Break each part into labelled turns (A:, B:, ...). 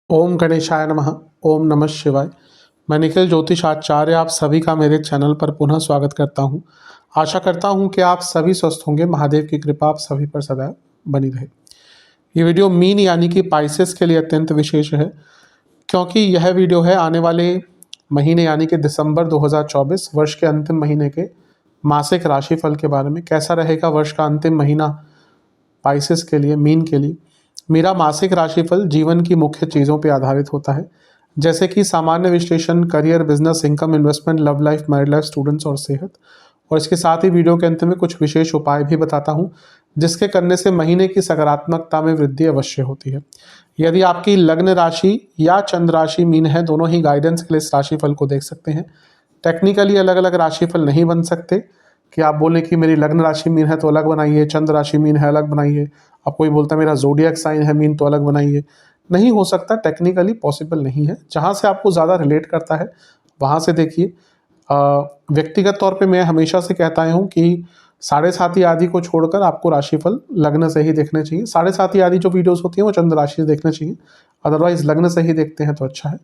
A: ओम गणेशाय नमः। ओम नमः शिवाय। मैं निखिल ज्योतिष आचार्य आप सभी का मेरे चैनल पर पुनः स्वागत करता हूं। आशा करता हूं कि आप सभी स्वस्थ होंगे। महादेव की कृपा आप सभी पर सदैव बनी रहे। ये वीडियो मीन यानी कि पाइसेस के लिए अत्यंत विशेष है, क्योंकि यह वीडियो है आने वाले महीने यानी कि दिसंबर 2024 वर्ष के अंतिम महीने के मासिक राशिफल के बारे में। कैसा रहेगा वर्ष का अंतिम महीना पाइसेस के लिए, मीन के लिए। मेरा मासिक राशिफल जीवन की मुख्य चीज़ों पर आधारित होता है, जैसे कि सामान्य विश्लेषण, career, business, income, investment, love life, married life, students और सेहत। और इसके साथ ही वीडियो के अंत में कुछ विशेष उपाय भी बताता हूं, जिसके करने से महीने की सकारात्मकता में वृद्धि अवश्य होती है। यदि आपकी लग्न राशि या चंद्र राशि मीन है, दोनों ही गाइडेंस के लिए इस राशिफल को देख सकते हैं। टेक्निकली अलग अलग राशिफल नहीं बन सकते कि आप बोलें कि मेरी लग्न राशि मीन है तो अलग बनाइए, चंद्र राशि मीन है अलग बनाइए। अब कोई बोलता है मेरा ज़ोडिएक साइन है मीन तो अलग बनाइए। नहीं हो सकता, टेक्निकली पॉसिबल नहीं है। जहाँ से आपको ज़्यादा रिलेट करता है वहाँ से देखिए। व्यक्तिगत तौर पे मैं हमेशा से कहता हूँ कि 7.5 आदि को छोड़कर आपको राशिफल लग्न से ही देखने चाहिए। 7.5 आदि जो वीडियोस होती हैं वो चंद्र राशि से देखने चाहिए, अदरवाइज लग्न से ही देखते हैं तो अच्छा है।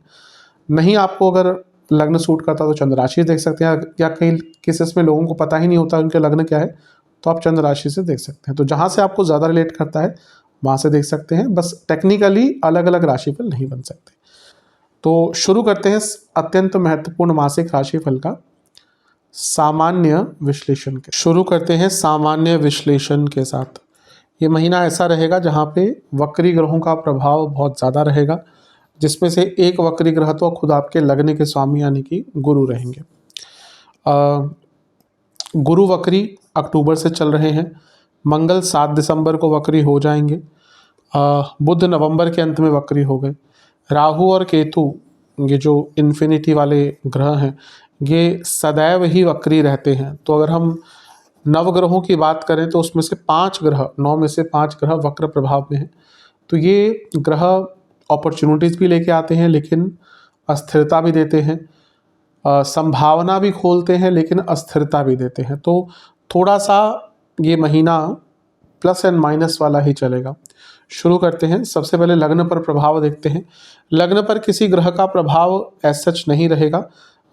A: नहीं, आपको अगर लग्न सूट करता तो चंद्र राशि देख सकते हैं, या कई केसेस में लोगों को पता ही नहीं होता उनके लग्न क्या है, तो आप चंद्र राशि से देख सकते हैं। तो जहाँ से आपको ज़्यादा रिलेट करता है वहाँ से देख सकते हैं, बस टेक्निकली अलग अलग राशिफल नहीं बन सकते। तो शुरू करते हैं अत्यंत महत्वपूर्ण मासिक राशिफल का सामान्य विश्लेषण के। शुरू करते हैं सामान्य विश्लेषण के साथ। ये महीना ऐसा रहेगा जहाँ पे वक्री ग्रहों का प्रभाव बहुत ज़्यादा रहेगा, जिसमें से एक वक्री ग्रह तो खुद आपके लग्न के स्वामी यानी कि गुरु रहेंगे। गुरु वक्री अक्टूबर से चल रहे हैं। मंगल 7 दिसंबर को वक्री हो जाएंगे। बुध नवंबर के अंत में वक्री हो गए। राहु और केतु, ये जो इन्फिनिटी वाले ग्रह हैं, ये सदैव ही वक्री रहते हैं। तो अगर हम नवग्रहों की बात करें तो उसमें से 5 ग्रह, 9 में से 5 ग्रह वक्र प्रभाव में हैं। तो ये ग्रह अपॉर्चुनिटीज़ भी लेके आते हैं, लेकिन अस्थिरता भी देते हैं। संभावना भी खोलते हैं, लेकिन अस्थिरता भी देते हैं। तो थोड़ा सा ये महीना प्लस एंड माइनस वाला ही चलेगा। शुरू करते हैं। सबसे पहले लग्न पर प्रभाव देखते हैं। लग्न पर किसी ग्रह का प्रभाव एज सच नहीं रहेगा,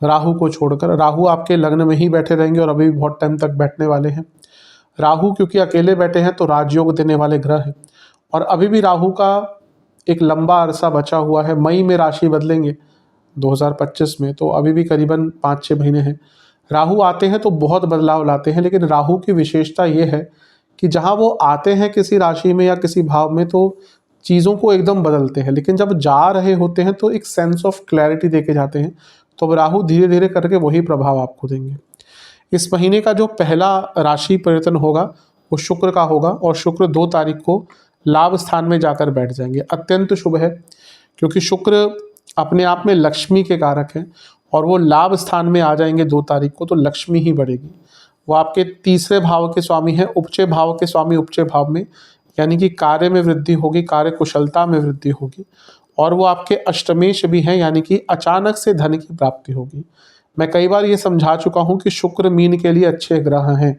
A: राहु को छोड़कर। राहु आपके लग्न में ही बैठे रहेंगे और अभी भी बहुत टाइम तक बैठने वाले हैं। राहु क्योंकि अकेले बैठे हैं तो राजयोग देने वाले ग्रह हैं, और अभी भी राहु का एक लंबा अरसा बचा हुआ है। मई में राशि बदलेंगे 2025 में, तो अभी भी करीबन 5-6 महीने हैं। राहु आते हैं तो बहुत बदलाव लाते हैं, लेकिन राहु की विशेषता ये है कि जहाँ वो आते हैं किसी राशि में या किसी भाव में तो चीज़ों को एकदम बदलते हैं, लेकिन जब जा रहे होते हैं तो एक सेंस ऑफ क्लैरिटी देके जाते हैं। तो अब राहु धीरे धीरे करके वही प्रभाव आपको देंगे। इस महीने का जो पहला राशि परिवर्तन होगा वो शुक्र का होगा, और शुक्र 2 तारीख को लाभ स्थान में जाकर बैठ जाएंगे। अत्यंत शुभ है, क्योंकि शुक्र अपने आप में लक्ष्मी के कारक हैं, और वो लाभ स्थान में आ जाएंगे 2 तारीख को, तो लक्ष्मी ही बढ़ेगी। वो आपके तीसरे भाव के स्वामी हैं, उपचय भाव के स्वामी उपचय भाव में, यानी कि कार्य में वृद्धि होगी, कार्य कुशलता में वृद्धि होगी। और वो आपके अष्टमेश भी हैं, यानी कि अचानक से धन की प्राप्ति होगी। मैं कई बार ये समझा चुका हूँ कि शुक्र मीन के लिए अच्छे ग्रह हैं।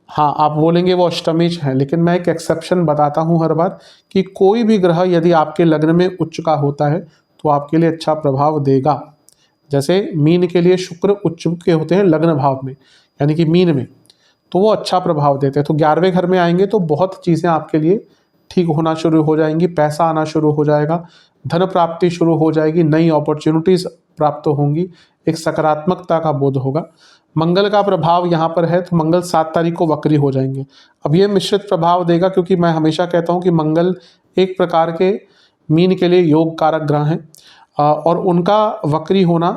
A: हाँ, आप बोलेंगे वो अष्टमेश हैं, लेकिन मैं एक एक्सेप्शन बताता हूँ हर बार कि कोई भी ग्रह यदि आपके लग्न में उच्च का होता है तो आपके लिए अच्छा प्रभाव देगा। जैसे मीन के लिए शुक्र उच्च के होते हैं लग्न भाव में, यानी कि मीन में, तो वो अच्छा प्रभाव देते हैं। तो 11वें घर में आएंगे तो बहुत चीज़ें आपके लिए ठीक होना शुरू हो जाएंगी। पैसा आना शुरू हो जाएगा, धन प्राप्ति शुरू हो जाएगी, नई अपॉर्चुनिटीज़ प्राप्त होंगी, एक सकारात्मकता का बोध होगा। मंगल का प्रभाव यहाँ पर है, तो मंगल 7 तारीख को वक्री हो जाएंगे। अब ये मिश्रित प्रभाव देगा, क्योंकि मैं हमेशा कहता हूँ कि मंगल एक प्रकार के मीन के लिए योग कारक ग्रह हैं, और उनका वक्री होना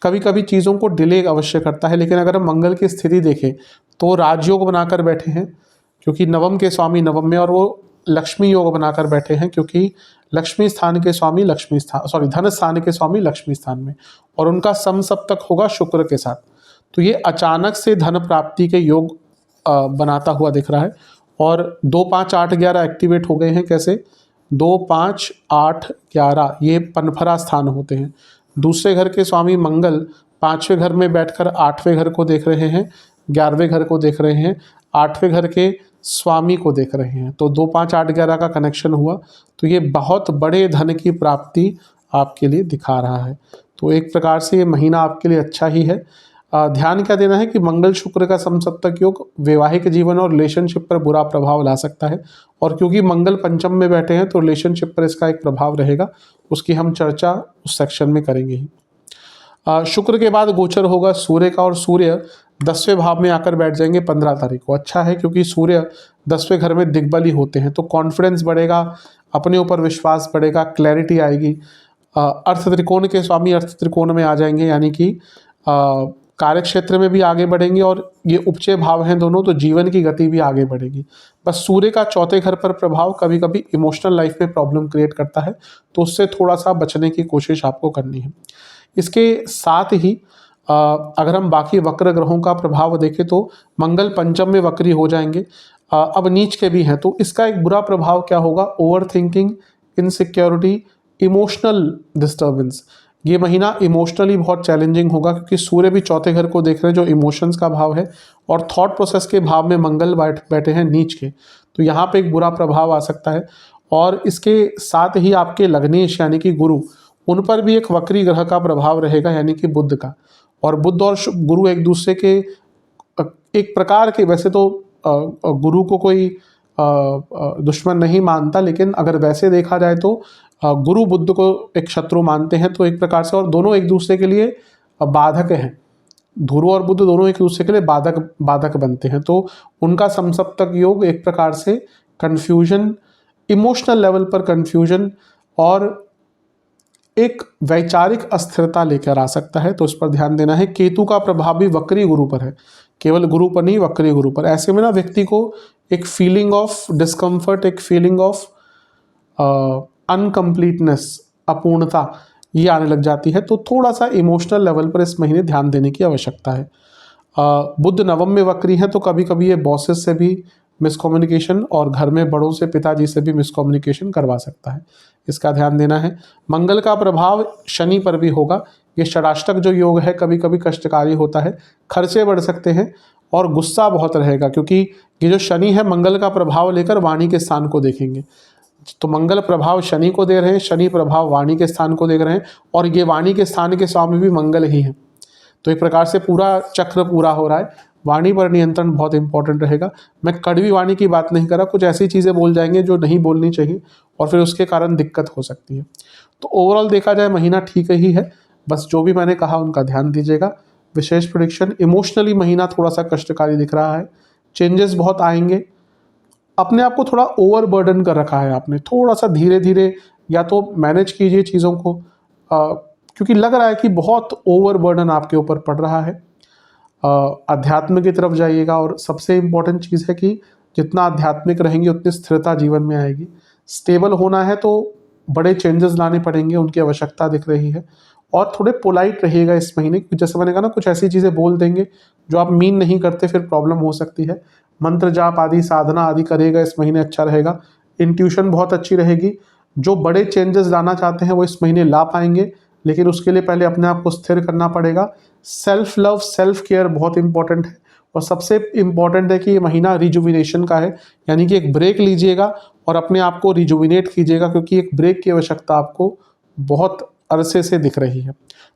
A: कभी कभी चीज़ों को डिले अवश्य करता है। लेकिन अगर हम मंगल की स्थिति देखें तो राजयोग बनाकर बैठे हैं, क्योंकि नवम के स्वामी नवम में, और वो लक्ष्मी योग बनाकर बैठे हैं, क्योंकि लक्ष्मी स्थान के स्वामी धन स्थान के स्वामी लक्ष्मी स्थान में, और उनका समसप्तक होगा शुक्र के साथ। तो ये अचानक से धन प्राप्ति के योग बनाता हुआ दिख रहा है। और 2, 5, 8, 11 एक्टिवेट हो गए हैं। कैसे? 2, 5, 8, 11 ये पनफरा स्थान होते हैं। दूसरे घर के स्वामी मंगल 5वें घर में बैठकर 8वें घर को देख रहे हैं, 11वें घर को देख रहे हैं। 8वें घर के स्वामी को देख रहे हैं, तो 2 5 8 11 का कनेक्शन हुआ, तो ये बहुत बड़े धन की प्राप्ति आपके लिए दिखा रहा है। तो एक प्रकार से ये महीना आपके लिए अच्छा ही है। ध्यान क्या देना है कि मंगल शुक्र का समसप्तक योग वैवाहिक जीवन और रिलेशनशिप पर बुरा प्रभाव ला सकता है, और क्योंकि मंगल पंचम में बैठे हैं तो रिलेशनशिप पर इसका एक प्रभाव रहेगा, उसकी हम चर्चा उस सेक्शन में करेंगे ही। शुक्र के बाद गोचर होगा सूर्य का, और सूर्य 10वें भाव में आकर बैठ जाएंगे 15 तारीख को। अच्छा है क्योंकि सूर्य 10वें घर में दिग्बली होते हैं, तो कॉन्फिडेंस बढ़ेगा, अपने ऊपर विश्वास बढ़ेगा, क्लैरिटी आएगी। अर्थ त्रिकोण के स्वामी अर्थ त्रिकोण में आ जाएंगे, यानी कि कार्य क्षेत्र में भी आगे बढ़ेंगे, और ये उपचय भाव हैं दोनों, तो जीवन की गति भी आगे बढ़ेगी। बस सूर्य का चौथे घर पर प्रभाव कभी कभी इमोशनल लाइफ में प्रॉब्लम क्रिएट करता है, तो उससे थोड़ा सा बचने की कोशिश आपको करनी है। इसके साथ ही अगर हम बाकी वक्र ग्रहों का प्रभाव देखें तो मंगल पंचम में वक्री हो जाएंगे, अब नीच के भी हैं, तो इसका एक बुरा प्रभाव क्या होगा, over thinking, insecurity, emotional disturbance. ये महीना इमोशनली बहुत चैलेंजिंग होगा, क्योंकि सूर्य भी चौथे घर को देख रहे हैं जो इमोशंस का भाव है, और थॉट प्रोसेस के भाव में मंगल बैठे हैं नीच के, तो यहाँ पे एक बुरा प्रभाव आ सकता है। और इसके साथ ही आपके लग्नेश यानी कि गुरु, उन पर भी एक वक्री ग्रह का प्रभाव रहेगा, यानी कि बुध का। और बुध और गुरु एक दूसरे के एक प्रकार के, वैसे तो गुरु को कोई दुश्मन नहीं मानता, लेकिन अगर वैसे देखा जाए तो गुरु बुध को एक शत्रु मानते हैं, तो एक प्रकार से, और दोनों एक दूसरे के लिए बाधक हैं। ध्रुव और बुध दोनों एक दूसरे के लिए बाधक बनते हैं, तो उनका समसप्तक योग एक प्रकार से कन्फ्यूजन, इमोशनल लेवल पर कन्फ्यूजन और एक वैचारिक अस्थिरता लेकर आ सकता है, तो उस पर ध्यान देना है। केतु का प्रभाव भी वक्री गुरु पर है, केवल गुरु पर नहीं, वक्री गुरु पर। ऐसे में ना व्यक्ति को एक फीलिंग ऑफ डिस्कम्फर्ट, एक फीलिंग ऑफ अनकम्प्लीटनेस, अपूर्णता, ये आने लग जाती है, तो थोड़ा सा इमोशनल लेवल पर इस महीने ध्यान देने की आवश्यकता है। बुध नवम में वक्री है, तो कभी कभी ये बॉसेस से भी मिसकम्युनिकेशन और घर में बड़ों से, पिताजी से भी मिसकम्युनिकेशन करवा सकता है, इसका ध्यान देना है। मंगल का प्रभाव शनि पर भी होगा, ये षडाष्टक जो योग है कभी कभी कष्टकारी होता है, खर्चे बढ़ सकते हैं और गुस्सा बहुत रहेगा, क्योंकि ये जो शनि है मंगल का प्रभाव लेकर वाणी के स्थान को देखेंगे, तो मंगल प्रभाव शनि को दे रहे हैं, शनि प्रभाव वाणी के स्थान को देख रहे हैं, और ये वाणी के स्थान के स्वामी भी मंगल ही हैं, तो एक प्रकार से पूरा चक्र पूरा हो रहा है। वाणी पर नियंत्रण बहुत इंपॉर्टेंट रहेगा। मैं कड़वी वाणी की बात नहीं कर रहा, कुछ ऐसी चीज़ें बोल जाएंगे जो नहीं बोलनी चाहिए, और फिर उसके कारण दिक्कत हो सकती है। तो ओवरऑल देखा जाए महीना ठीक ही है, बस जो भी मैंने कहा उनका ध्यान दीजिएगा। विशेष प्रेडिक्शन, इमोशनली महीना थोड़ा सा कष्टकारी दिख रहा है, चेंजेस बहुत आएंगे, अपने आप को थोड़ा ओवर बर्डन कर रखा है आपने, थोड़ा सा धीरे धीरे या तो मैनेज कीजिए चीज़ों को, क्योंकि लग रहा है कि बहुत ओवर बर्डन आपके ऊपर पड़ रहा है। अध्यात्म की तरफ जाइएगा, और सबसे इम्पोर्टेंट चीज़ है कि जितना आध्यात्मिक रहेंगे उतनी स्थिरता जीवन में आएगी। स्टेबल होना है तो बड़े चेंजेस लाने पड़ेंगे, उनकी आवश्यकता दिख रही है, और थोड़े पोलाइट रहिएगा इस महीने, जैसे मैंने कहा ना, कुछ ऐसी चीज़ें बोल देंगे जो आप मीन नहीं करते, फिर प्रॉब्लम हो सकती है। मंत्र जाप आदि, साधना आदि करेगा इस महीने, अच्छा रहेगा। इंट्यूशन बहुत अच्छी रहेगी, जो बड़े चेंजेस लाना चाहते हैं वो इस महीने ला पाएंगे, लेकिन उसके लिए पहले अपने आप को स्थिर करना पड़ेगा। सेल्फ लव, सेल्फ केयर बहुत इंपॉर्टेंट है, और सबसे इम्पॉर्टेंट है कि ये महीना रिजुविनेशन का है, यानी कि एक ब्रेक लीजिएगा और अपने आप को रिजुविनेट कीजिएगा, क्योंकि एक ब्रेक की आवश्यकता आपको बहुत अरसे से दिख रही है।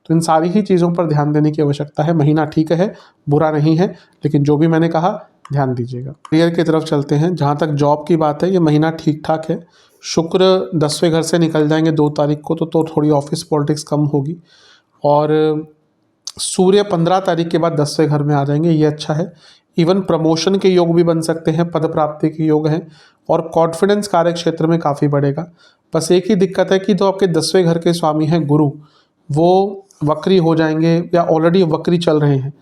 A: तो इन सारी ही चीज़ों पर ध्यान देने की आवश्यकता है। महीना ठीक है, बुरा नहीं है, लेकिन जो भी मैंने कहा ध्यान दीजिएगा। करियर की तरफ चलते हैं। जहाँ तक जॉब की बात है, ये महीना ठीक ठाक है। शुक्र 10वें घर से निकल जाएंगे 2 तारीख को, तो थोड़ी ऑफिस पॉलिटिक्स कम होगी, और सूर्य 15 तारीख के बाद 10वें घर में आ जाएंगे, ये अच्छा है। इवन प्रमोशन के योग भी बन सकते हैं, पद प्राप्ति के योग हैं, और कॉन्फिडेंस कार्य क्षेत्र में काफ़ी बढ़ेगा। बस एक ही दिक्कत है कि जो आपके 10वें घर के स्वामी हैं गुरु, वो वक्री हो जाएंगे या ऑलरेडी वक्री चल रहे हैं,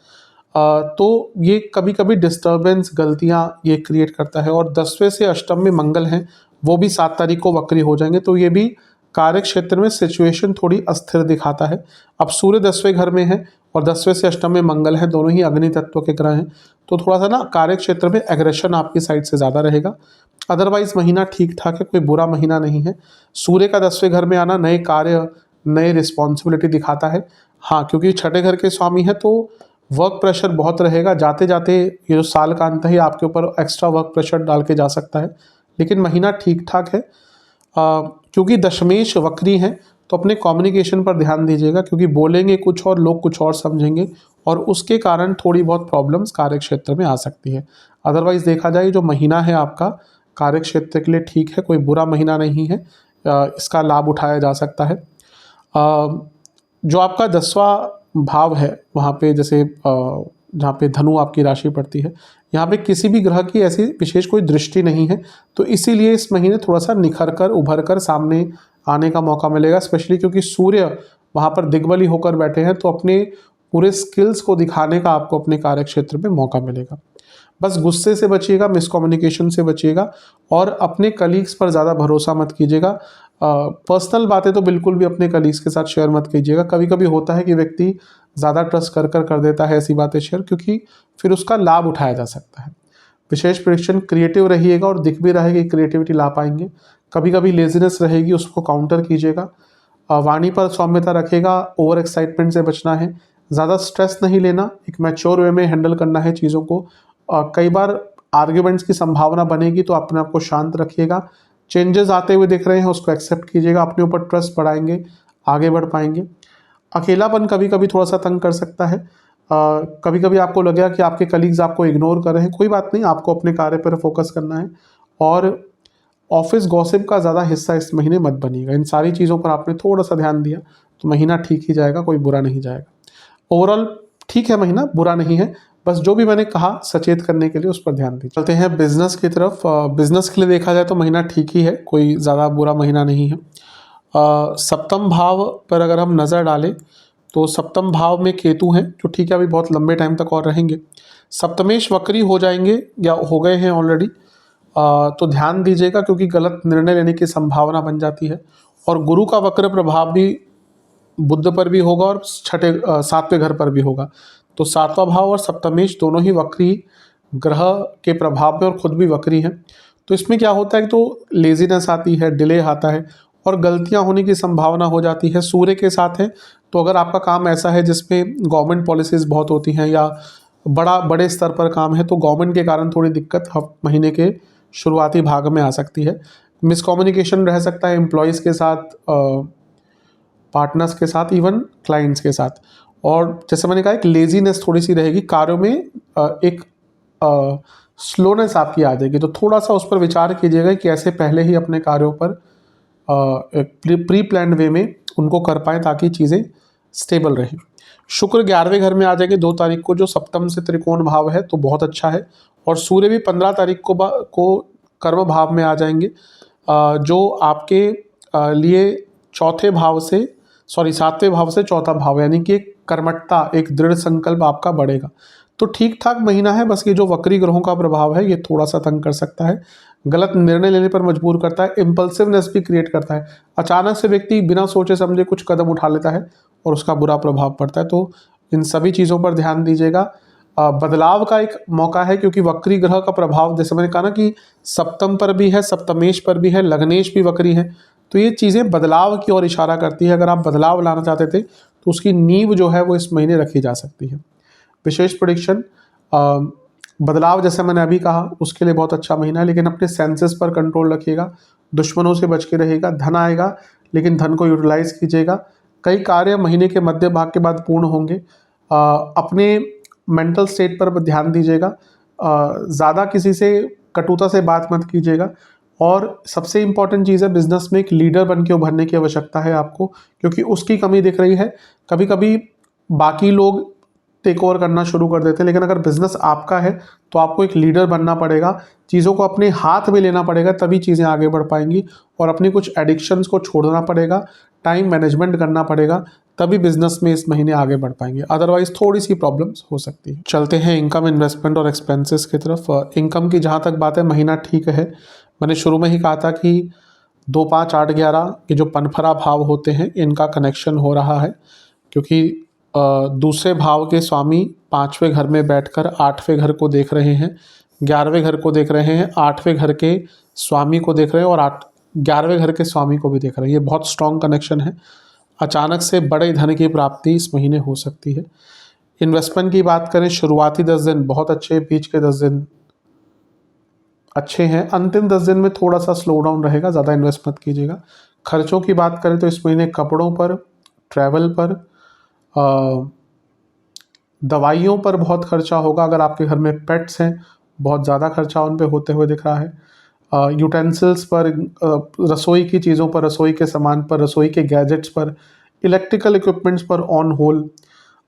A: तो ये कभी कभी डिस्टर्बेंस, गलतियाँ ये क्रिएट करता है। और 10वें से अष्टम में मंगल हैं, वो भी 7 तारीख को वक्री हो जाएंगे, तो ये भी कार्य क्षेत्र में सिचुएशन थोड़ी अस्थिर दिखाता है। अब सूर्य 10वें घर में है और 10वें से अष्टम में मंगल है, दोनों ही अग्नि तत्व के ग्रह हैं, तो थोड़ा सा ना कार्य क्षेत्र में एग्रेशन आपकी साइड से ज़्यादा रहेगा। अदरवाइज महीना ठीक ठाक है, कोई बुरा महीना नहीं है। सूर्य का 10वें घर में आना नए कार्य, नए रिस्पॉन्सिबिलिटी दिखाता है। हाँ, क्योंकि छठे घर के स्वामी है, तो वर्क प्रेशर बहुत रहेगा, जाते जाते ये जो साल का अंत है आपके ऊपर एक्स्ट्रा वर्क प्रेशर डाल के जा सकता है, लेकिन महीना ठीक ठाक है। क्योंकि दशमेश वक्री हैं तो अपने कम्युनिकेशन पर ध्यान दीजिएगा, क्योंकि बोलेंगे कुछ और लोग कुछ और समझेंगे और उसके कारण थोड़ी बहुत प्रॉब्लम्स कार्य क्षेत्र में आ सकती है। अदरवाइज़ देखा जाए जो महीना है आपका कार्य क्षेत्र के लिए ठीक है, कोई बुरा महीना नहीं है, इसका लाभ उठाया जा सकता है। जो आपका 10वां भाव है वहाँ पे जैसे जहाँ पे धनु आपकी राशि पड़ती है, यहाँ पे किसी भी ग्रह की ऐसी विशेष कोई दृष्टि नहीं है, तो इसीलिए इस महीने थोड़ा सा निखर कर उभर कर सामने आने का मौका मिलेगा, स्पेशली क्योंकि सूर्य वहाँ पर दिग्बली होकर बैठे हैं, तो अपने पूरे स्किल्स को दिखाने का आपको अपने कार्य क्षेत्र में मौका मिलेगा। बस गुस्से से बचिएगा, मिसकम्युनिकेशन से बचिएगा और अपने कलीग्स पर ज़्यादा भरोसा मत कीजिएगा। पर्सनल बातें तो बिल्कुल भी अपने कलीग्स के साथ शेयर मत कीजिएगा। कभी कभी होता है कि व्यक्ति ज़्यादा ट्रस्ट कर देता है ऐसी बातें शेयर, क्योंकि फिर उसका लाभ उठाया जा सकता है। विशेष प्रेडिक्शन, क्रिएटिव रहिएगा और दिख भी रहेगी क्रिएटिविटी ला पाएंगे। कभी कभी लेजीनेस रहेगी, उसको काउंटर कीजिएगा। वाणी पर सौम्यता रखेगा, ओवर एक्साइटमेंट से बचना है, ज़्यादा स्ट्रेस नहीं लेना, एक मैच्योर वे में हैंडल करना है चीज़ों को। कई बार आर्ग्यूमेंट्स की संभावना बनेगी तो अपने आप को शांत रखिएगा। चेंजेस आते हुए दिख रहे हैं, उसको एक्सेप्ट कीजिएगा, अपने ऊपर ट्रस्ट बढ़ाएंगे, आगे बढ़ पाएंगे। अकेलापन कभी कभी थोड़ा सा तंग कर सकता है। कभी कभी आपको लगेगा कि आपके कलीग्स आपको इग्नोर कर रहे हैं, कोई बात नहीं, आपको अपने कार्य पर फोकस करना है और ऑफिस गॉसिप का ज़्यादा हिस्सा इस महीने मत बनिएगा। इन सारी चीज़ों पर आपने थोड़ा सा ध्यान दिया तो महीना ठीक ही जाएगा, कोई बुरा नहीं जाएगा। ओवरऑल ठीक है, महीना बुरा नहीं है, बस जो भी मैंने कहा सचेत करने के लिए उस पर ध्यान दीजिए। चलते हैं बिजनेस की तरफ। बिजनेस के लिए देखा जाए तो महीना ठीक ही है, कोई ज़्यादा बुरा महीना नहीं है। सप्तम भाव पर अगर हम नज़र डालें तो सप्तम भाव में केतु हैं, जो ठीक है अभी बहुत लंबे टाइम तक और रहेंगे। सप्तमेश वक्री हो जाएंगे या हो गए हैं ऑलरेडी, तो ध्यान दीजिएगा क्योंकि गलत निर्णय लेने की संभावना बन जाती है। और गुरु का वक्र प्रभाव भी बुध पर भी होगा और 7वें घर पर भी होगा, तो 7वां भाव और सप्तमेश दोनों ही वक्री ग्रह के प्रभाव में और खुद भी वक्री हैं। तो इसमें क्या होता है, तो लेजीनेस आती है, डिले आता है और गलतियां होने की संभावना हो जाती है। सूर्य के साथ है, तो अगर आपका काम ऐसा है जिसमें गवर्नमेंट पॉलिसीज़ बहुत होती हैं या बड़े स्तर पर काम है, तो गवर्नमेंट के कारण थोड़ी दिक्कत महीने के शुरुआती भाग में आ सकती है। मिसकम्युनिकेशन रह सकता है एम्प्लॉयज़ के साथ, पार्टनर्स के साथ, इवन क्लाइंट्स के साथ। और जैसे मैंने कहा एक लेजीनेस थोड़ी सी रहेगी कार्यों में, एक स्लोनेस आपकी आ जाएगी, तो थोड़ा सा उस पर विचार कीजिएगा कि कैसे पहले ही अपने कार्यों पर प्री प्लान्ड वे में उनको कर पाएँ ताकि चीज़ें स्टेबल रहें। शुक्र 11वें घर में आ जाएंगे 2 तारीख को, जो सप्तम से त्रिकोण भाव है, तो बहुत अच्छा है। और सूर्य भी 15 तारीख को कर्म भाव में आ जाएंगे, जो आपके लिए चौथे भाव से 7वें भाव से चौथा भाव, यानी कि एक कर्मठता, एक दृढ़ संकल्प आपका बढ़ेगा। तो ठीक ठाक महीना है, बस ये जो वक्री ग्रहों का प्रभाव है ये थोड़ा सा तंग कर सकता है, गलत निर्णय लेने पर मजबूर करता है, इम्पल्सिवनेस भी क्रिएट करता है। अचानक से व्यक्ति बिना सोचे समझे कुछ कदम उठा लेता है और उसका बुरा प्रभाव पड़ता है, तो इन सभी चीज़ों पर ध्यान दीजिएगा। बदलाव का एक मौका है, क्योंकि वक्री ग्रह का प्रभाव जैसे मैंने कहा ना कि सप्तम पर भी है, सप्तमेश पर भी है, लग्नेश भी वक्री है, तो ये चीज़ें बदलाव की ओर इशारा करती है। अगर आप बदलाव लाना चाहते थे तो उसकी नींव जो है वो इस महीने रखी जा सकती है। विशेष प्रेडिक्शन, बदलाव जैसे मैंने अभी कहा उसके लिए बहुत अच्छा महीना है, लेकिन अपने सेंसेस पर कंट्रोल रखिएगा, दुश्मनों से बच के रहेगा। धन आएगा, लेकिन धन को यूटिलाइज कीजिएगा। कई कार्य महीने के मध्य भाग के बाद पूर्ण होंगे। अपने मेंटल स्टेट पर ध्यान दीजिएगा, ज़्यादा किसी से कटुता से बात मत कीजिएगा। और सबसे इम्पॉर्टेंट चीज़ है, बिजनेस में एक लीडर बन के उभरने की आवश्यकता है आपको, क्योंकि उसकी कमी दिख रही है। कभी कभी बाकी लोग टेक ओवर करना शुरू कर देते हैं, लेकिन अगर बिजनेस आपका है तो आपको एक लीडर बनना पड़ेगा, चीज़ों को अपने हाथ में लेना पड़ेगा, तभी चीज़ें आगे बढ़ पाएंगी। और अपनी कुछ एडिक्शंस को छोड़ना पड़ेगा, टाइम मैनेजमेंट करना पड़ेगा, तभी बिजनेस में इस महीने आगे बढ़ पाएंगे, अदरवाइज थोड़ी सी प्रॉब्लम्स हो सकती है। चलते हैं इनकम, इन्वेस्टमेंट और एक्सपेंसेस की तरफ। इनकम की जहाँ तक बात है, महीना ठीक है। मैंने शुरू में ही कहा था कि 2, 5, 8, 11 ये जो पनफरा भाव होते हैं इनका कनेक्शन हो रहा है, क्योंकि दूसरे भाव के स्वामी 5वें घर में बैठकर 8वें घर को देख रहे हैं, 11वें घर को देख रहे हैं, 8वें घर के स्वामी को देख रहे हैं और 11वें घर के स्वामी को भी देख रहे हैं। ये बहुत स्ट्रॉन्ग कनेक्शन है। अचानक से बड़े धन की प्राप्ति इस महीने हो सकती है। इन्वेस्टमेंट की बात करें, शुरुआती 10 दिन बहुत अच्छे, बीच के 10 दिन अच्छे हैं, अंतिम 10 दिन में थोड़ा सा स्लो डाउन रहेगा, ज़्यादा इन्वेस्ट मत कीजिएगा। खर्चों की बात करें तो इस महीने कपड़ों पर, ट्रैवल पर, दवाइयों पर बहुत खर्चा होगा। अगर आपके घर में पेट्स हैं, बहुत ज़्यादा खर्चा उन पे होते हुए दिख रहा है। यूटेंसिल्स पर, रसोई की चीज़ों पर, रसोई के सामान पर, रसोई के गैजेट्स पर, इलेक्ट्रिकल इक्विपमेंट्स पर ऑन होल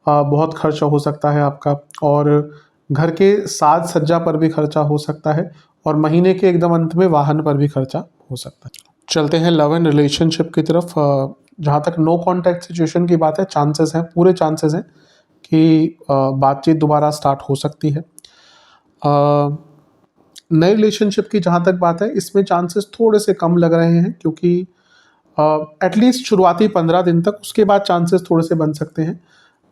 A: बहुत खर्चा हो सकता है आपका। और घर के साज सज्जा पर भी खर्चा हो सकता है, और महीने के एकदम अंत में वाहन पर भी खर्चा हो सकता है। चलते हैं लव एंड रिलेशनशिप की तरफ। जहाँ तक नो कॉन्टैक्ट सिचुएशन की बात है, चांसेस हैं, पूरे चांसेस हैं कि बातचीत दोबारा स्टार्ट हो सकती है। नए रिलेशनशिप की जहाँ तक बात है, इसमें चांसेस थोड़े से कम लग रहे हैं, क्योंकि एटलीस्ट शुरुआती 15 दिन तक, उसके बाद चांसेस थोड़े से बन सकते हैं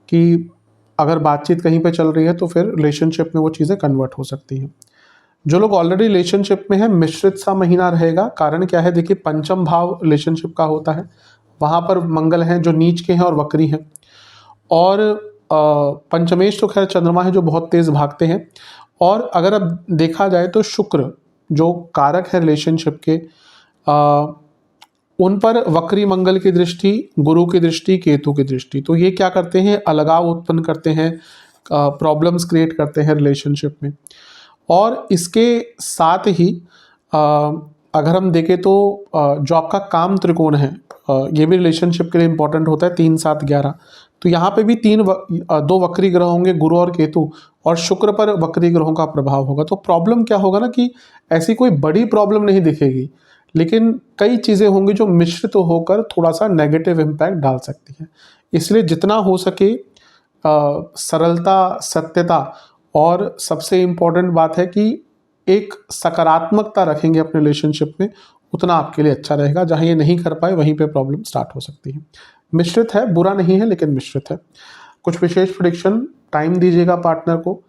A: कि अगर बातचीत कहीं पे चल रही है तो फिर रिलेशनशिप में वो चीज़ें कन्वर्ट हो सकती हैं। जो लोग ऑलरेडी रिलेशनशिप में हैं, मिश्रित सा महीना रहेगा। कारण क्या है, देखिए पंचम भाव रिलेशनशिप का होता है, वहाँ पर मंगल हैं जो नीच के हैं और वक्री हैं, और पंचमेश तो खैर चंद्रमा है जो बहुत तेज़ भागते हैं। और अगर अब देखा जाए तो शुक्र जो कारक है रिलेशनशिप के, उन पर वक्री मंगल की दृष्टि, गुरु की दृष्टि, केतु की दृष्टि, तो ये क्या करते हैं, अलगाव उत्पन्न करते हैं, प्रॉब्लम्स क्रिएट करते हैं रिलेशनशिप में। और इसके साथ ही अगर हम देखें तो जो आपका काम त्रिकोण है, ये भी रिलेशनशिप के लिए इंपॉर्टेंट होता है, 3, 7, 11। तो यहाँ पे भी 2 वक्री ग्रह होंगे, गुरु और केतु, और शुक्र पर वक्री ग्रहों का प्रभाव होगा। तो प्रॉब्लम क्या होगा ना, कि ऐसी कोई बड़ी प्रॉब्लम नहीं दिखेगी, लेकिन कई चीज़ें होंगी जो मिश्रित होकर थोड़ा सा नेगेटिव इम्पैक्ट डाल सकती है। इसलिए जितना हो सके सरलता, सत्यता, और सबसे इम्पॉर्टेंट बात है कि एक सकारात्मकता रखेंगे अपने रिलेशनशिप में, उतना आपके लिए अच्छा रहेगा। जहाँ ये नहीं कर पाए वहीं पे प्रॉब्लम स्टार्ट हो सकती है। मिश्रित है, बुरा नहीं है, लेकिन मिश्रित है। कुछ विशेष प्रेडिक्शन, टाइम दीजिएगा पार्टनर को,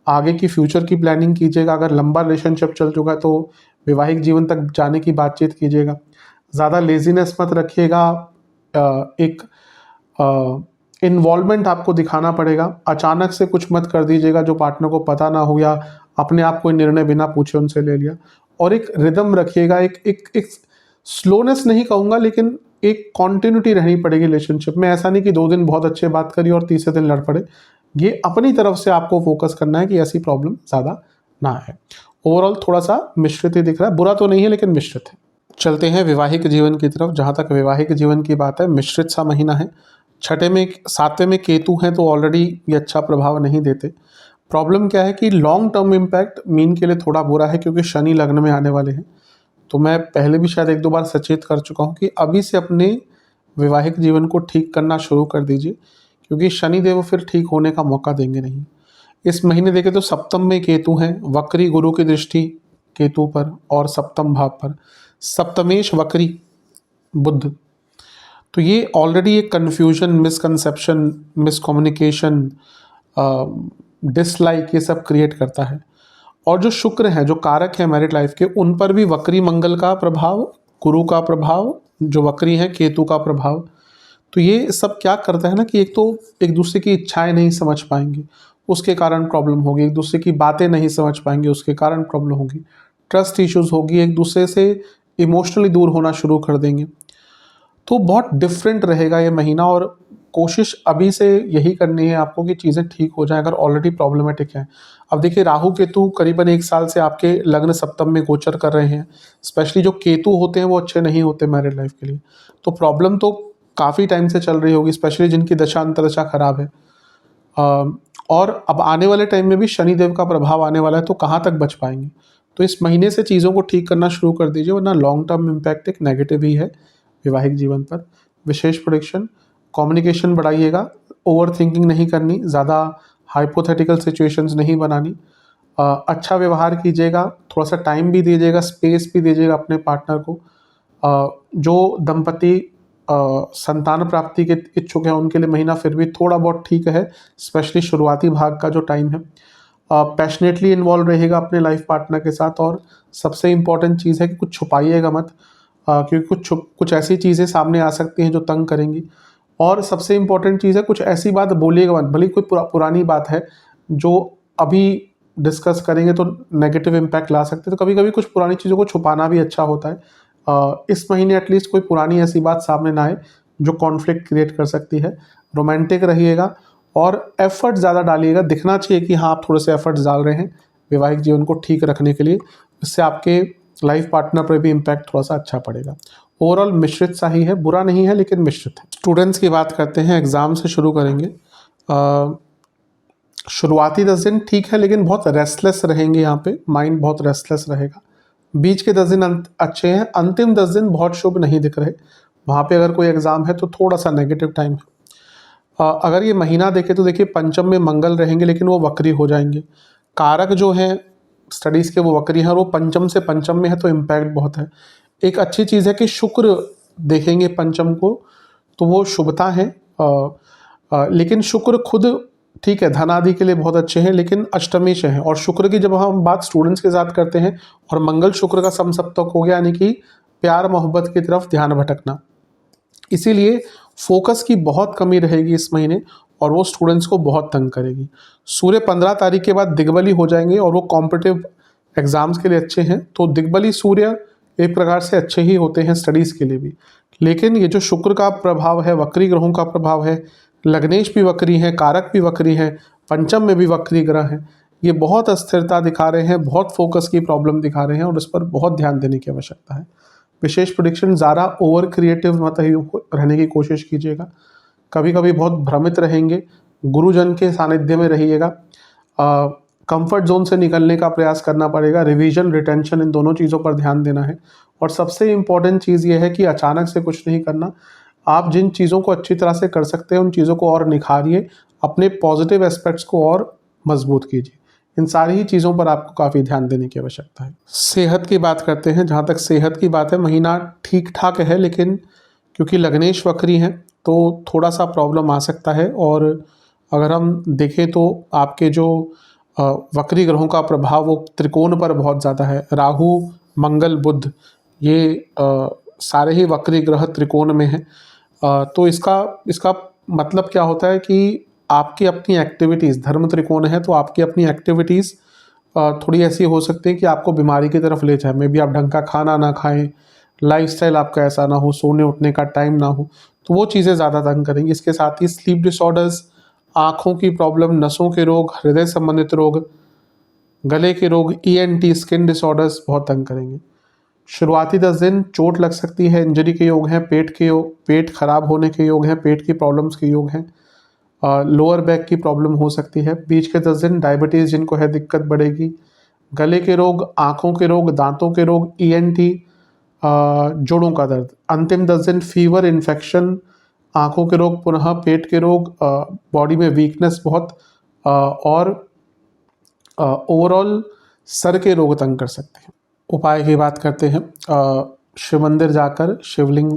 A: आगे की फ्यूचर की प्लानिंग कीजिएगा। अगर लंबा रिलेशनशिप चल चुका है तो वैवाहिक जीवन तक जाने की बातचीत कीजिएगा। ज़्यादा लेजीनेस मत रखिएगा, एक इन्वॉल्वमेंट आपको दिखाना पड़ेगा। अचानक से कुछ मत कर दीजिएगा जो पार्टनर को पता ना हो, या अपने आप कोई निर्णय बिना पूछे उनसे ले लिया। और एक रिदम रखिएगा, एक स्लोनेस नहीं कहूँगा, लेकिन एक कॉन्टिन्यूटी रहनी पड़ेगी रिलेशनशिप में। ऐसा नहीं कि 2 दिन बहुत अच्छे बात करी और तीसरे दिन लड़ पड़े। ये अपनी तरफ से आपको फोकस करना है कि ऐसी प्रॉब्लम ज़्यादा ना है। ओवरऑल थोड़ा सा मिश्रित ही दिख रहा है, बुरा तो नहीं है लेकिन मिश्रित है। चलते हैं वैवाहिक जीवन की तरफ। जहाँ तक वैवाहिक जीवन की बात है, मिश्रित सा महीना है। 7वें में केतु हैं तो ऑलरेडी ये अच्छा प्रभाव नहीं देते। प्रॉब्लम क्या है कि लॉन्ग टर्म इम्पैक्ट मीन के लिए थोड़ा बुरा है, क्योंकि शनि लग्न में आने वाले हैं। तो मैं पहले भी शायद 1-2 बार सचेत कर चुका हूँ कि अभी से अपने वैवाहिक जीवन को ठीक करना शुरू कर दीजिए, क्योंकि शनिदेव फिर ठीक होने का मौका देंगे नहीं। इस महीने देखें तो सप्तम में केतु हैं, वक्री गुरु की दृष्टि केतु पर और सप्तम भाव पर, सप्तमेश वक्री बुध। तो ये ऑलरेडी एक कन्फ्यूजन, मिसकंसेप्शन, मिसकम्युनिकेशन, डिसलाइक, ये सब क्रिएट करता है। और जो शुक्र हैं, जो कारक हैं मैरिड लाइफ के, उन पर भी वक्री मंगल का प्रभाव, गुरु का प्रभाव, जो वक्री हैं केतु का प्रभाव। तो ये सब क्या करता है ना, कि एक तो एक दूसरे की इच्छाएं नहीं समझ पाएंगे, उसके कारण प्रॉब्लम होगी। एक दूसरे की बातें नहीं समझ पाएंगे, उसके कारण प्रॉब्लम होगी। ट्रस्ट इश्यूज होगी, एक दूसरे से इमोशनली दूर होना शुरू कर देंगे। तो बहुत डिफरेंट रहेगा ये महीना, और कोशिश अभी से यही करनी है आपको कि चीज़ें ठीक हो जाएं अगर ऑलरेडी प्रॉब्लमेटिक हैं। अब देखिए राहु केतु करीबन 1 साल से आपके लग्न सप्तम में गोचर कर रहे हैं। स्पेशली जो केतु होते हैं वो अच्छे नहीं होते मैरिड लाइफ के लिए। तो प्रॉब्लम तो काफ़ी टाइम से चल रही होगी, स्पेशली जिनकी दशा अंतर्दशा खराब है। और अब आने वाले टाइम में भी शनिदेव का प्रभाव आने वाला है, तो कहाँ तक बच पाएंगे। तो इस महीने से चीज़ों को ठीक करना शुरू कर दीजिए, वरना लॉन्ग टर्म इम्पैक्ट एक नेगेटिव ही है वैवाहिक जीवन पर। विशेष प्रेडिक्शन, कम्युनिकेशन बढ़ाइएगा, ओवर थिंकिंग नहीं करनी, ज़्यादा हाइपोथेटिकल सिचुएशंस नहीं बनानी। अच्छा व्यवहार कीजिएगा, थोड़ा सा टाइम भी दीजिएगा, स्पेस भी दीजिएगा अपने पार्टनर को। जो दंपति संतान प्राप्ति के इच्छुक हैं उनके लिए महीना फिर भी थोड़ा बहुत ठीक है, स्पेशली शुरुआती भाग का जो टाइम है। पैशनेटली इन्वॉल्व रहेगा अपने लाइफ पार्टनर के साथ, और सबसे इम्पॉर्टेंट चीज़ है कि कुछ छुपाइएगा मत, क्योंकि कुछ ऐसी चीज़ें सामने आ सकती हैं जो तंग करेंगी। और सबसे इम्पोर्टेंट चीज़ है, कुछ ऐसी बात बोलिएगा मत, भले कोई पुरानी बात है जो अभी डिस्कस करेंगे तो नेगेटिव इम्पैक्ट ला सकते हैं, तो कभी कभी कुछ पुरानी चीज़ों को छुपाना भी अच्छा होता है। इस महीने एटलीस्ट कोई पुरानी ऐसी बात सामने ना आए जो कॉन्फ्लिक्ट क्रिएट कर सकती है। रोमांटिक रहिएगा और एफर्ट ज़्यादा डालिएगा, दिखना चाहिए कि हाँ आप थोड़े से एफर्ट्स डाल रहे हैं वैवाहिक जीवन को ठीक रखने के लिए। इससे आपके लाइफ पार्टनर पर भी इम्पैक्ट थोड़ा सा अच्छा पड़ेगा। ओवरऑल मिश्रित सा ही है, बुरा नहीं है लेकिन मिश्रित है। स्टूडेंट्स की बात करते हैं, एग्ज़ाम से शुरू करेंगे। शुरुआती 10 दिन ठीक है लेकिन बहुत रेस्टलेस रहेंगे, यहाँ पे माइंड बहुत रेस्टलेस रहेगा। बीच के 10 दिन अच्छे हैं, अंतिम 10 दिन बहुत शुभ नहीं दिख रहे। वहाँ पे अगर कोई एग्ज़ाम है तो थोड़ा सा नेगेटिव टाइम है। अगर ये महीना देखें तो देखिए पंचम में मंगल रहेंगे लेकिन वो वक्री हो जाएंगे। कारक जो हैं स्टडीज़ के वो वक्री हैं और वो पंचम से पंचम में है तो इम्पैक्ट बहुत है। एक अच्छी चीज़ है कि शुक्र देखेंगे पंचम को तो वो शुभता है, लेकिन शुक्र खुद ठीक है धन आदि के लिए बहुत अच्छे हैं लेकिन अष्टमी से हैं। और शुक्र की जब हम बात स्टूडेंट्स के साथ करते हैं और मंगल शुक्र का समसप्तक हो गया, यानी कि प्यार मोहब्बत की तरफ ध्यान भटकना, इसीलिए फोकस की बहुत कमी रहेगी इस महीने और वो स्टूडेंट्स को बहुत तंग करेगी। सूर्य 15 तारीख के बाद दिग्बली हो जाएंगे और वो कॉम्पिटिटिव एग्जाम्स के लिए अच्छे हैं। तो दिग्बली सूर्य एक प्रकार से अच्छे ही होते हैं स्टडीज़ के लिए भी, लेकिन ये जो शुक्र का प्रभाव है, वक्री ग्रहों का प्रभाव है, लग्नेश भी वक्री हैं, कारक भी वक्री हैं, पंचम में भी वक्री ग्रह हैं, ये बहुत अस्थिरता दिखा रहे हैं, बहुत फोकस की प्रॉब्लम दिखा रहे हैं और इस पर बहुत ध्यान देने की आवश्यकता है। विशेष प्रेडिक्शन ज़्यादा ओवर क्रिएटिव मत रहने की कोशिश कीजिएगा, कभी कभी बहुत भ्रमित रहेंगे, गुरुजन के सानिध्य में रहिएगा, कंफर्ट जोन से निकलने का प्रयास करना पड़ेगा, रिवीजन रिटेंशन इन दोनों चीज़ों पर ध्यान देना है। और सबसे इम्पॉर्टेंट चीज़ ये है कि अचानक से कुछ नहीं करना, आप जिन चीज़ों को अच्छी तरह से कर सकते हैं उन चीज़ों को और निखारिए, अपने पॉजिटिव एस्पेक्ट्स को और मजबूत कीजिए। इन सारी ही चीज़ों पर आपको काफ़ी ध्यान देने की आवश्यकता है। सेहत की बात करते हैं, जहाँ तक सेहत की बात है महीना ठीक ठाक है, लेकिन क्योंकि लग्नेश वक्री हैं तो थोड़ा सा प्रॉब्लम आ सकता है। और अगर हम देखें तो आपके जो वक्री ग्रहों का प्रभाव वो त्रिकोण पर बहुत ज़्यादा है, राहु मंगल बुध ये सारे ही वक्री ग्रह त्रिकोण में हैं। तो इसका मतलब क्या होता है कि आपकी अपनी एक्टिविटीज़, धर्म त्रिकोण है तो आपकी अपनी एक्टिविटीज़ थोड़ी ऐसी हो सकती है कि आपको बीमारी की तरफ ले जाए। मे बी आप ढंग का खाना ना खाएं, लाइफस्टाइल आपका ऐसा ना हो, सोने उठने का टाइम ना हो, तो वो चीज़ें ज़्यादा तंग करेंगी। इसके साथ ही स्लीप डिसऑर्डर्स, आँखों की प्रॉब्लम, नसों के रोग, हृदय संबंधित रोग, गले के रोग, ENT स्किन डिसऑर्डर्स बहुत तंग करेंगे। शुरुआती 10 दिन चोट लग सकती है, इंजरी के योग हैं, पेट खराब होने के योग हैं, पेट की प्रॉब्लम्स के योग हैं, लोअर बैक की प्रॉब्लम हो सकती है। बीच के 10 दिन डायबिटीज़ जिनको है दिक्कत बढ़ेगी, गले के रोग, आँखों के रोग, दांतों के रोग, ENT, जोड़ों का दर्द। अंतिम 10 दिन फीवर, इन्फेक्शन, आँखों के रोग, पुनः पेट के रोग, बॉडी में वीकनेस बहुत, और ओवरऑल सर के रोग तंग कर सकते हैं। उपाय की बात करते हैं, शिव मंदिर जाकर शिवलिंग,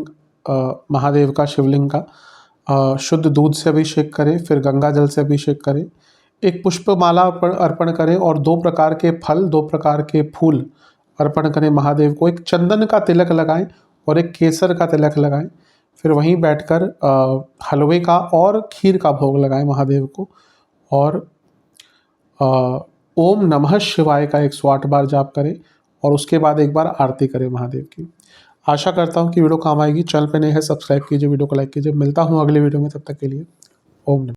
A: महादेव का शिवलिंग का शुद्ध दूध से अभिषेक करें, फिर गंगा जल से अभिषेक करें, एक पुष्पमाला अर्पण करें और 2 प्रकार के फल, 2 प्रकार के फूल अर्पण करें महादेव को। एक चंदन का तिलक लगाएं और एक केसर का तिलक लगाएं, फिर वहीं बैठकर हलवे का और खीर का भोग लगाएं महादेव को। और ओम नमः शिवाय का 108 बार जाप करें और उसके बाद एक बार आरती करें महादेव की। आशा करता हूँ कि वीडियो काम आएगी। चैनल पे नए हैं सब्सक्राइब कीजिए, वीडियो को लाइक कीजिए। मिलता हूँ अगले वीडियो में, तब तक के लिए ओम नमः।